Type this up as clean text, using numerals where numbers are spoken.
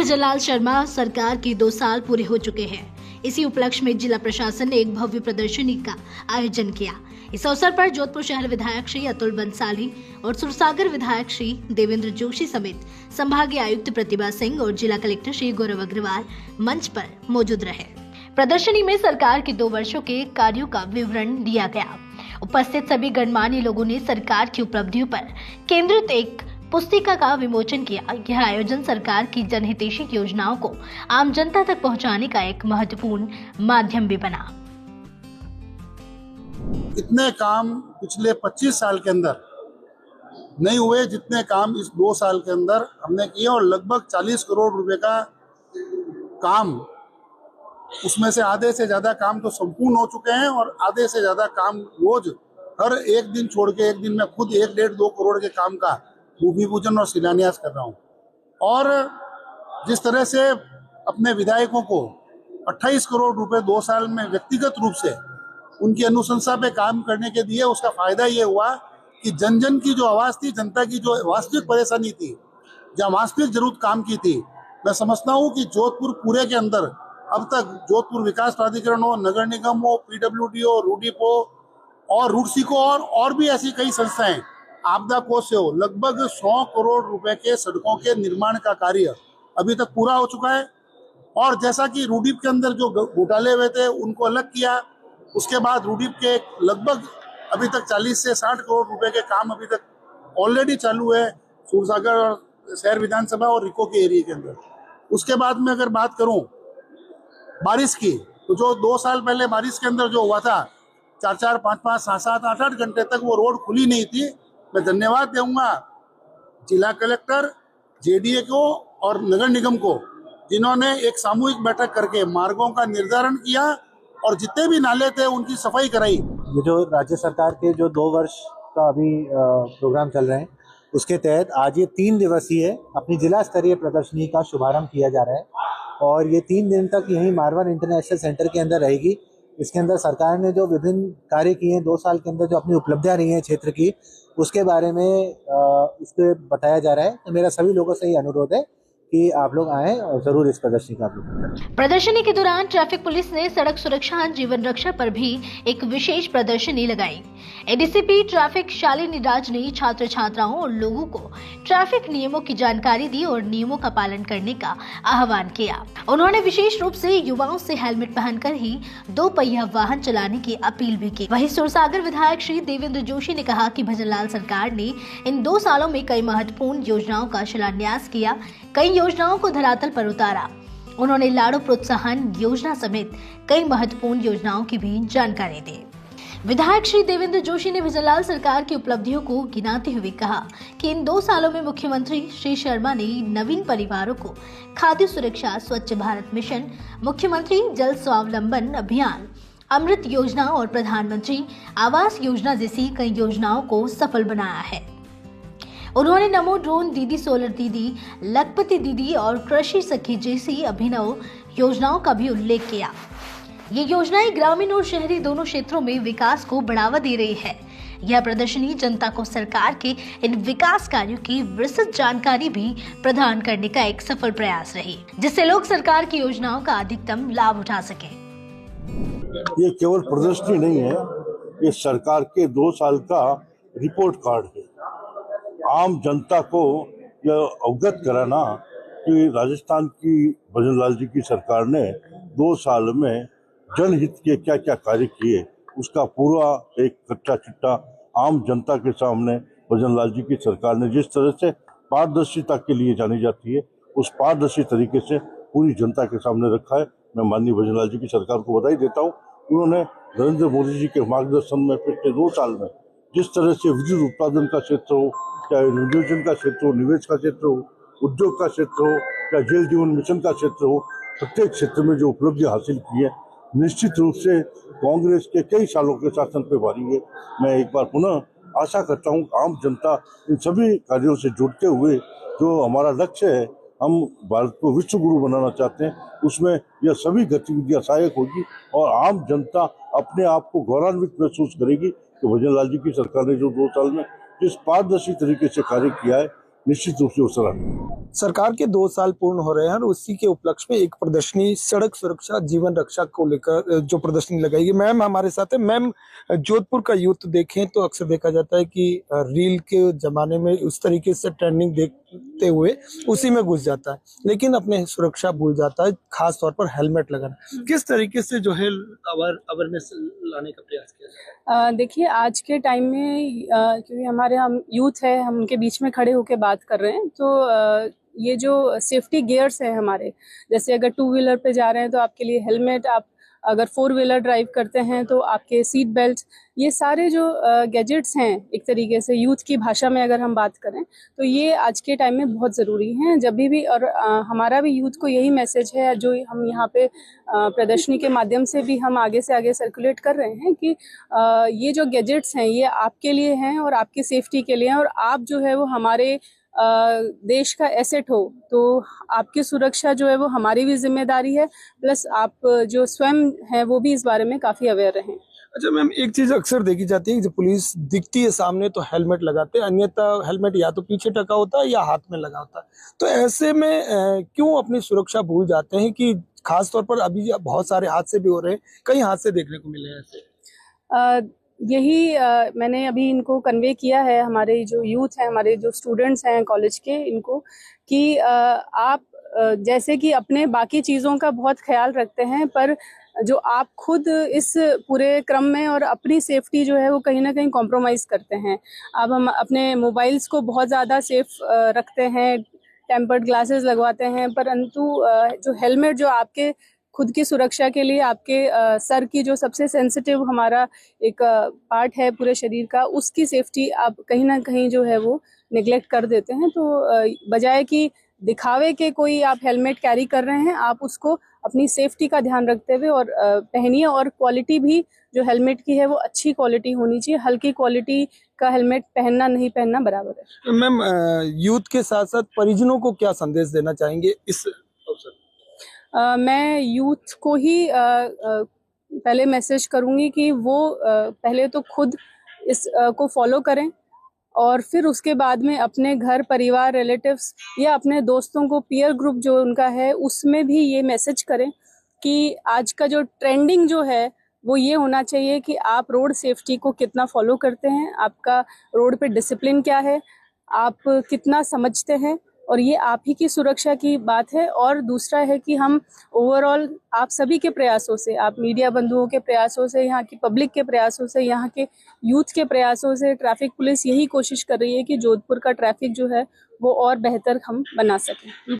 भजनलाल शर्मा सरकार के 2 साल पूरे हो चुके हैं। इसी उपलक्ष्य में जिला प्रशासन ने एक भव्य प्रदर्शनी का आयोजन किया। इस अवसर पर जोधपुर शहर विधायक श्री अतुल बंसाली और सुरसागर विधायक श्री देवेंद्र जोशी समेत संभागीय आयुक्त प्रतिभा सिंह और जिला कलेक्टर श्री गौरव अग्रवाल मंच पर मौजूद रहे। प्रदर्शनी में सरकार के 2 वर्षों के कार्यों का विवरण दिया गया। उपस्थित सभी गणमान्य लोगों ने सरकार की उपलब्धियों पर केंद्रित एक पुस्तिका का विमोचन किया। यह आयोजन सरकार की जनहितैषी योजनाओं को आम जनता तक पहुंचाने का एक महत्वपूर्ण माध्यम भी बना। इतने काम पिछले 25 साल के अंदर नहीं हुए जितने काम इस 2 साल के अंदर हमने किए, और लगभग 40 करोड़ रुपए का काम, उसमें से आधे से ज्यादा काम तो संपूर्ण हो चुके हैं और आधे से ज्यादा काम रोज हर एक दिन छोड़ के एक दिन में खुद 1-1.5-2 करोड़ के काम का भूमि पूजन और शिलान्यास कर रहा हूँ। और जिस तरह से अपने विधायकों को 28 करोड़ रुपए 2 साल में व्यक्तिगत रूप से उनकी अनुशंसा पे काम करने के दिए, उसका फायदा ये हुआ कि जन जन की जो आवाज थी, जनता की जो वास्तविक परेशानी थी, जहाँ वास्तविक जरूरत काम की थी, मैं समझता हूँ कि जोधपुर पूरे के अंदर अब तक जोधपुर विकास प्राधिकरण हो, नगर निगम हो, PWD हो, रूडीप हो और रूडसी को और भी ऐसी कई संस्थाएं, आपदा कोष से हो, लगभग 100 करोड़ रुपए के सड़कों के निर्माण का कार्य अभी तक पूरा हो चुका है। और जैसा कि रूडीप के अंदर जो घोटाले हुए थे उनको अलग किया, उसके बाद रूडीप के लगभग अभी तक 40 से 60 करोड़ रुपए के काम अभी तक ऑलरेडी चालू है सूरसागर और शहर विधानसभा और रिको के एरिया के अंदर। उसके बाद में अगर बात करूं बारिश की, तो जो 2 साल पहले बारिश के अंदर जो हुआ था, 4-4, 5-5, 7-7, 8-8 घंटे तक वो रोड खुली नहीं थी। मैं धन्यवाद दूंगा जिला कलेक्टर, JDA को और नगर निगम को, जिन्होंने एक सामूहिक बैठक करके मार्गों का निर्धारण किया और जितने भी नाले थे उनकी सफाई कराई। ये जो राज्य सरकार के जो 2 वर्ष का अभी प्रोग्राम चल रहे हैं, उसके तहत आज ये 3 दिवसीय अपनी जिला स्तरीय प्रदर्शनी का शुभारंभ किया जा रहा है और ये 3 दिन तक यहीं मारवाड़ इंटरनेशनल सेंटर के अंदर रहेगी। इसके अंदर सरकार ने जो विभिन्न कार्य किए हैं 2 साल के अंदर, जो अपनी उपलब्धियां रही हैं क्षेत्र की, उसके बारे में इसको बताया जा रहा है। तो मेरा सभी लोगों से ये अनुरोध है कि आप लोग आएं और जरूर इस प्रदर्शनी का करें। प्रदर्शनी के दौरान ट्रैफिक पुलिस ने सड़क सुरक्षा जीवन रक्षा पर भी एक विशेष प्रदर्शनी लगाई। ADCP ट्रैफिक शालिनी राज ने छात्र छात्राओं और लोगों को ट्रैफिक नियमों की जानकारी दी और नियमों का पालन करने का आह्वान किया। उन्होंने विशेष रूप से युवाओं से हेलमेट पहनकर ही 2 पहिया वाहन चलाने की अपील भी की। वहीं सुरसागर विधायक श्री देवेंद्र जोशी ने कहा कि भजनलाल सरकार ने इन 2 सालों में कई महत्वपूर्ण योजनाओं का शिलान्यास किया, कई योजनाओं को धरातल पर उतारा। उन्होंने लाड़ो प्रोत्साहन योजना समेत कई महत्वपूर्ण योजनाओं की भी जानकारी दी। विधायक श्री देवेंद्र जोशी ने भजनलाल सरकार की उपलब्धियों को गिनाते हुए कहा कि इन 2 सालों में मुख्यमंत्री श्री शर्मा ने नवीन परिवारों को खाद्य सुरक्षा, स्वच्छ भारत मिशन, मुख्यमंत्री जल स्वावलंबन अभियान, अमृत योजना और प्रधानमंत्री आवास योजना जैसी कई योजनाओं को सफल बनाया है। उन्होंने नमो ड्रोन दीदी, सोलर दीदी, लखपति दीदी और कृषि सखी जैसी अभिनव योजनाओं का भी उल्लेख किया। ये योजनाएं ग्रामीण और शहरी दोनों क्षेत्रों में विकास को बढ़ावा दे रही है। यह प्रदर्शनी जनता को सरकार के इन विकास कार्यों की विस्तृत जानकारी भी प्रदान करने का एक सफल प्रयास रही, जिससे लोग सरकार की योजनाओं का अधिकतम लाभ उठा सके। ये केवल प्रदर्शनी नहीं है, ये सरकार के 2 साल का रिपोर्ट कार्ड है। आम जनता को यह अवगत कराना कि राजस्थान की भजनलाल जी की सरकार ने 2 साल में जनहित के क्या क्या कार्य किए, उसका पूरा एक कच्चा चिट्ठा आम जनता के सामने भजनलाल जी की सरकार ने जिस तरह से पारदर्शिता के लिए जानी जाती है, उस पारदर्शी तरीके से पूरी जनता के सामने रखा है। मैं माननीय भजनलाल जी की सरकार को बधाई देता हूँ। उन्होंने नरेंद्र मोदी जी के मार्गदर्शन में पिछले 2 साल में जिस तरह से विद्युत उत्पादन का क्षेत्र हो, चाहे नियोजन का क्षेत्र हो, निवेश का क्षेत्र हो, उद्योग का क्षेत्र हो, चाहे जल जीवन मिशन का क्षेत्र हो, प्रत्येक क्षेत्र में जो उपलब्धियां हासिल की है, निश्चित रूप से कांग्रेस के कई सालों के शासन पे भारी है। मैं एक बार पुनः आशा करता हूँ आम जनता इन सभी कार्यों से जुड़ते हुए जो हमारा लक्ष्य है, हम भारत को विश्व गुरु बनाना चाहते हैं, उसमें यह सभी गतिविधियां सहायक होगी और आम जनता अपने आप को गौरवान्वित महसूस करेगी कि भजनलाल जी की सरकार ने जो 2 साल में जिस पारदर्शी तरीके से कार्य किया है, निश्चित रूप से वो सराहनीय है। सरकार के 2 साल पूर्ण हो रहे हैं और उसी के उपलक्ष्य में एक प्रदर्शनी सड़क सुरक्षा जीवन रक्षा को लेकर जो प्रदर्शनी लगाई गई। मैम हमारे साथ है। मैम, जोधपुर का यूथ देखें तो अक्सर देखा जाता है कि रील के जमाने में उस तरीके से ट्रेंडिंग देखते हुए उसी में घुस जाता है, लेकिन अपने सुरक्षा भूल जाता है, खास तौर पर हेलमेट लगाना। किस तरीके से जो है अवेयरनेस लाने का प्रयास किया जाता है? देखिए, आज के टाइम में क्योंकि हमारे हम यूथ है, हम उनके बीच में खड़े होकर बात कर रहे हैं, तो ये जो सेफ्टी गियर्स हैं हमारे, जैसे अगर 2 व्हीलर पे जा रहे हैं तो आपके लिए हेलमेट, आप अगर 4 व्हीलर ड्राइव करते हैं तो आपके सीट बेल्ट, ये सारे जो गैजेट्स हैं एक तरीके से यूथ की भाषा में अगर हम बात करें तो ये आज के टाइम में बहुत ज़रूरी हैं जब भी। और हमारा भी यूथ को यही मैसेज है जो हम यहाँ पे प्रदर्शनी के माध्यम से भी हम आगे से आगे सर्कुलेट कर रहे हैं कि ये जो गैजेट्स हैं ये आपके लिए हैं और आपकी सेफ्टी के लिए हैं, और आप जो है वो हमारे देश का एसेट हो, तो आपकी सुरक्षा जो है वो हमारी भी जिम्मेदारी है, प्लस आप जो स्वयं है वो भी इस बारे में काफी अवेयर रहें। अच्छा मैम, एक चीज अक्सर देखी जाती है कि जब पुलिस दिखती है सामने तो हेलमेट लगाते हैं, अन्यथा हेलमेट या तो पीछे टका होता है या हाथ में लगा होता है। तो ऐसे में क्यों अपनी सुरक्षा भूल जाते हैं कि खास तौर पर अभी बहुत सारे हादसे भी हो रहे हैं, कई हादसे देखने को मिले हैं ऐसे? यही मैंने अभी इनको कन्वे किया है, हमारे जो यूथ हैं, हमारे जो स्टूडेंट्स हैं कॉलेज के, इनको कि आप जैसे कि अपने बाकी चीज़ों का बहुत ख्याल रखते हैं, पर जो आप खुद इस पूरे क्रम में और अपनी सेफ्टी जो है वो कहीं ना कहीं कॉम्प्रोमाइज़ करते हैं। अब हम अपने मोबाइल्स को बहुत ज़्यादा सेफ रखते हैं, टेम्पर्ड ग्लासेस लगवाते हैं, परंतु जो हेलमेट जो आपके खुद की सुरक्षा के लिए, आपके सर की जो सबसे सेंसिटिव हमारा एक पार्ट है पूरे शरीर का, उसकी सेफ्टी आप कहीं ना कहीं जो है वो निगलेक्ट कर देते हैं। तो बजाय कि दिखावे के कोई आप हेलमेट कैरी कर रहे हैं, आप उसको अपनी सेफ्टी का ध्यान रखते हुए और पहनिए, और क्वालिटी भी जो हेलमेट की है वो अच्छी क्वालिटी होनी चाहिए। हल्की क्वालिटी का हेलमेट पहनना नहीं पहनना बराबर है। मैम, यूथ के साथ साथ परिजनों को क्या संदेश देना चाहेंगे इस अवसर? मैं यूथ को ही पहले मैसेज करूंगी कि वो पहले तो खुद इस को फॉलो करें, और फिर उसके बाद में अपने घर परिवार, रिलेटिव्स या अपने दोस्तों को, पीयर ग्रुप जो उनका है उसमें भी ये मैसेज करें कि आज का जो ट्रेंडिंग जो है वो ये होना चाहिए कि आप रोड सेफ्टी को कितना फॉलो करते हैं, आपका रोड पे डिसिप्लिन क्या है, आप कितना समझते हैं, और ये आप ही की सुरक्षा की बात है। और दूसरा है कि हम ओवरऑल आप सभी के प्रयासों से, आप मीडिया बंधुओं के प्रयासों से, यहाँ की पब्लिक के प्रयासों से, यहाँ के यूथ के प्रयासों से, ट्रैफिक पुलिस यही कोशिश कर रही है कि जोधपुर का ट्रैफिक जो है वो और बेहतर हम बना सकें।